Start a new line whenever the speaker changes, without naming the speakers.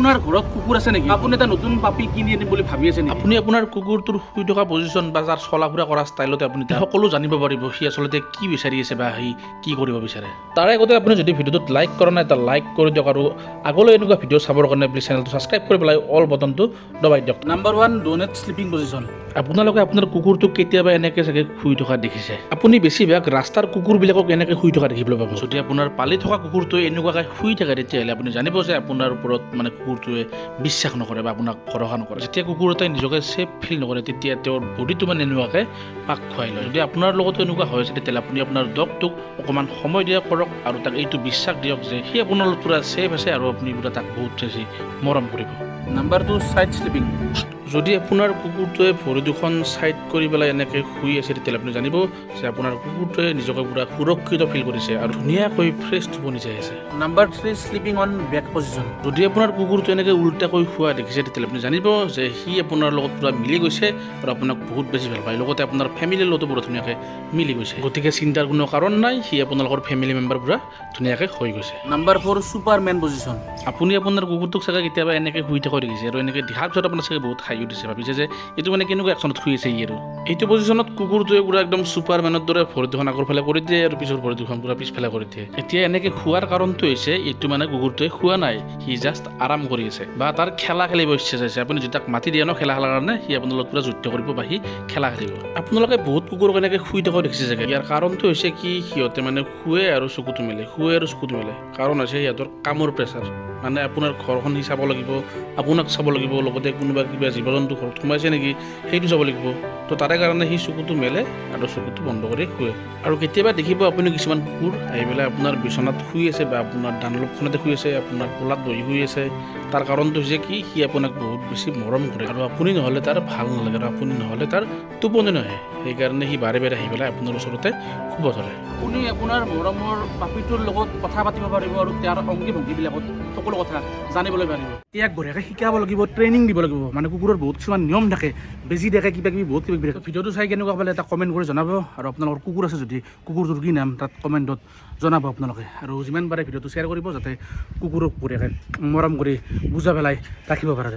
আপোনাৰ ঘৰত কুকুৰ আছে নেকি? আপুনি এটা নতুন পাপি কিনি আনিম বুলি ভাবি আছে নেকি?
আপুনি আপোনাৰ কুকুৰটোৰ শুই থকা পজিশ্যন বা তাৰ চলা ফুৰা কৰা ষ্টাইলতে আপুনি সকলো জানিব পাৰিব সি আচলতে কি বিচাৰি আছে বা সি কি কৰিব বিচাৰে। তাৰে আগতে আপুনি যদি ভিডিঅ'টোত লাইক কৰা নাই এটা লাইক কৰি দিয়ক আৰু আগলৈ এনেকুৱা ভিডিঅ' চাবৰ কাৰণে প্লিজ চেনেলটো ছাবস্ক্ৰাইব কৰি পেলাই অল বটনটো দবাই দিয়ক।
Number 1 donate sleeping position.
আপোনালোকে আপোনাৰ কুকুৰটোক কেতিয়াবা এনেকৈ চাগে শুই থকা দেখিছে। আপুনি বেছিভাগ ৰাস্তাৰ কুকুৰবিলাকক এনেকৈ শুই থকা দেখিবলৈ পাব। যদি আপোনাৰ পালি থকা কুকুৰটোৱে এনেকুৱাকৈ শুই থাকে তেতিয়াহ'লে আপুনি জানিব যে আপোনাৰ ওপৰত মানে কুকুৰটোৱে বিশ্বাস নকৰে বা আপোনাক ভৰসা নকৰে। যেতিয়া কুকুৰ এটাই নিজকে ছেফ ফিল নকৰে তেতিয়া তেওঁৰ বডিটো মানে এনেকুৱাকৈ পাক খুৱাই লয়। যদি আপোনাৰ লগতো এনেকুৱা হৈ আছে তেতিয়াহ'লে আপুনি আপোনাৰ ডগটোক অকণমান সময় দিয়া কৰক আৰু তাক এইটো বিশ্বাস দিয়ক যে সি আপোনাৰ লগত পূৰা ছেফ আছে আৰু আপুনি পূৰা তাক বহুত বেছি মৰম কৰিব।
Number 2 side sleeping.
যদি আপোনাৰ কুকুৰটোৱে ভৰি দুখন ছাইড কৰি পেলাই এনেকৈ শুই আছে তেতিয়াহ'লে আপুনি জানিব যে আপোনাৰ কুকুৰটোৱে নিজকে পূৰা সুৰক্ষিত ফিল কৰিছে আৰু ধুনীয়াকৈ ফ্ৰেছ টোপনি যাই আছে।
Number 3 sleeping on back position.
যদি আপোনাৰ কুকুৰটো এনেকৈ উল্টাকৈ শুৱা দেখিছে তেতিয়াহ'লে আপুনি জানিব যে সি আপোনাৰ লগত পূৰা মিলি গৈছে আৰু আপোনাক বহুত বেছি ভাল পায়, লগতে আপোনাৰ ফেমিলিৰ লগতো পূৰা ধুনীয়াকৈ মিলি গৈছে। গতিকে চিন্তাৰ কোনো কাৰণ নাই, সি আপোনালোকৰ ফেমিলি মেম্বাৰ পূৰা ধুনীয়াকৈ হৈ গৈছে।
Number 4 Superman position.
আপুনি আপোনাৰ কুকুৰটোক চাগে কেতিয়াবা এনেকৈ শুই থকা দেখিছে আৰু এনেকৈ দেখাৰ পিছত আপোনাৰ চাগে বহুত হাঁহি উঠিছে, ভাবিছে যে এইটো মানে কেনেকুৱা একশ্যনত শুই আছে ই আৰু এইটো পজিশ্যনত কুকুৰটোৱে পূৰা একদম ছুপাৰমেনৰ দৰে ভৰি দুখন আগৰ ফালে কৰি দিয়ে আৰু পিছৰ ভৰি দুখন পূৰা পিছফালে কৰি দিয়ে। এতিয়া এনেকৈ খোৱাৰ কাৰণটো হৈছে এইটো মানে কুকুৰটোৱে খোৱা নাই, সি জাষ্ট আৰাম কৰি আছে বা তাৰ খেলা খেলিব ইচ্ছা যাইছে। আপুনি যদি তাক মাতি দিয়ে ন খেলা খেলাৰ কাৰণে সি আপোনাৰ লগত পূৰা যুদ্ধ কৰিব বা সি খেলা খেলিব। আপোনালোকে বহুত কুকুৰক এনেকৈ শুই থকা দেখিছে চাগে। ইয়াৰ কাৰণটো হৈছে কি সিহঁতে মানে শুৱে আৰু চকুটো মেলে, শুৱে আৰু চকুটো মেলে। কাৰণ হৈছে সিহঁতৰ কামৰ প্ৰেছাৰ, মানে আপোনাৰ ঘৰখন সি চাব লাগিব, আপোনাক চাব লাগিব, লগতে কোনোবা কিবা জীৱ জন্তু ঘৰত সোমাইছে নেকি সেইটো চাব লাগিব। তো তাৰে কাৰণে সি চকুটো মেলে আৰু চকুটো বন্ধ কৰি শুৱে। আৰু কেতিয়াবা দেখিব আপুনি কিছুমান কুকুৰ আহি পেলাই আপোনাৰ বিচনাত শুই আছে বা আপোনাৰ ডানলপখনতে শুই আছে, আপোনাৰ কোলাত বহি শুই আছে। তাৰ কাৰণটো হৈছে কি সি আপোনাক বহুত বেছি মৰম কৰে আৰু আপুনি নহ'লে তাৰ ভাল নালাগে আৰু আপুনি নহ'লে তাৰ টোপনি নাহে। সেইকাৰণে সি বাৰে বাৰে আহি পেলাই আপোনাৰ ওচৰতে শুব ধৰে।
আপুনি আপোনাৰ মৰমৰ পাপিটোৰ লগত কথা পাতিব পাৰিব আৰু তাৰ অংগী ভংগীবিলাকত সকলো কথা জানিবলৈ পাৰিব। ইয়াক বঢ়িয়াকৈ শিকাব লাগিব, ট্ৰেইনিং দিব লাগিব। মানে কুকুৰৰ বহুত কিছুমান নিয়ম থাকে, বেজি থাকে, কিবা কিবি বহুত কিবা কিবি থাকে। ভিডিঅ'টো চাই কেনেকুৱা পালে এটা কমেণ্ট কৰি জনাব আৰু আপোনালোকৰ কুকুৰ আছে যদি কুকুৰটোৰ কি নাম তাত কমেণ্টত জনাব আপোনালোকে। আৰু যিমান পাৰে ভিডিঅ'টো শ্বেয়াৰ কৰিব যাতে কুকুৰক বঢ়িয়াকৈ মৰম কৰি বুজা পেলাই ৰাখিব পৰা যায়।